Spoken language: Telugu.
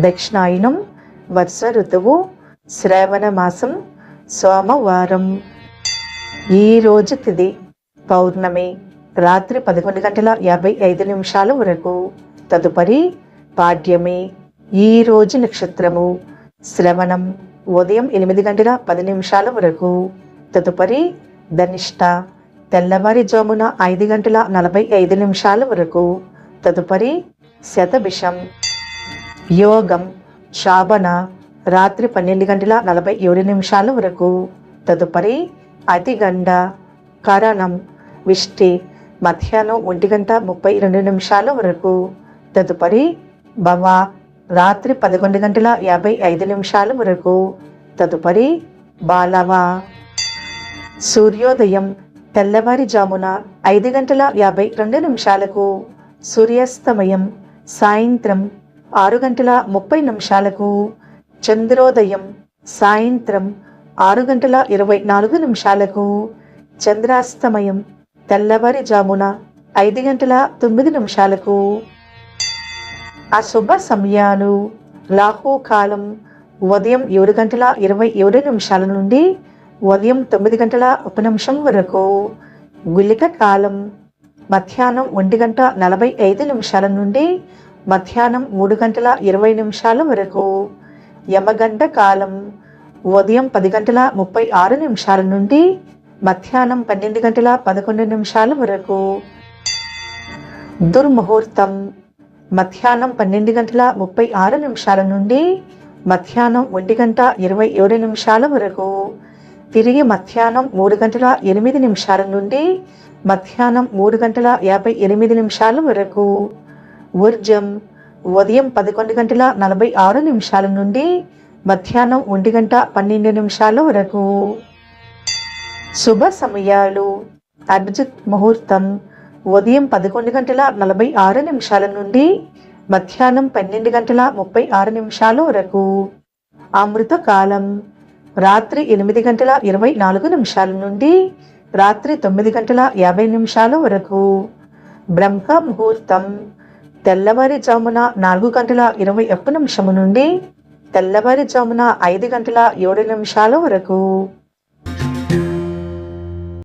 దక్షిణాయనం, వర్ష ఋతువు, శ్రావణ మాసం, సోమవారం. ఈరోజు తిథి పౌర్ణమి, రాత్రి 11:55 వరకు. తదుపరి పాడ్యమి. ఈరోజు నక్షత్రము శ్రవణం, ఉదయం 8:10 వరకు. తదుపరి ధనిష్ట, తెల్లవారుజామున 5:45 వరకు. తదుపరి శతభిషం. యోగం శాబన, రాత్రి 12:47 వరకు. తదుపరి అతిగండ. కరణం విష్టి, మధ్యాహ్నం 1:32 వరకు. తదుపరి భవ, రాత్రి 11:55 వరకు. తదుపరి బాలవ. సూర్యోదయం తెల్లవారుజామున 5:52. సూర్యాస్తమయం సాయంత్రం 6:30. చంద్రోదయం సాయంత్రం 6:24. చంద్రాస్తమయం తెల్లవారుజామున 5:09. అశుభ సమయాలు. రాహుకాలం ఉదయం 7:27 నుండి ఉదయం 9:01 వరకు. గుళిక కాలం మధ్యాహ్నం 1:45 నుండి మధ్యాహ్నం 3:20 వరకు. యమగండ కాలం ఉదయం 10:36 నుండి మధ్యాహ్నం 12:11 వరకు. దుర్ముహూర్తం మధ్యాహ్నం 12:36 నుండి మధ్యాహ్నం 1:27 వరకు. తిరిగి మధ్యాహ్నం 3:08 నుండి మధ్యాహ్నం 3:58 వరకు. ఊర్జం ఉదయం 11:46 నుండి మధ్యాహ్నం 1:12 వరకు. శుభ సమయాలు. అభిజిత్ ముహూర్తం ఉదయం 11:46 నుండి మధ్యాహ్నం 12:36 వరకు. అమృతకాలం రాత్రి 8:24 నుండి రాత్రి 9:50 వరకు. బ్రహ్మ ముహూర్తం తెల్లవారుజామున 4:21 నుండి తెల్లవారుజామున 5:07 వరకు.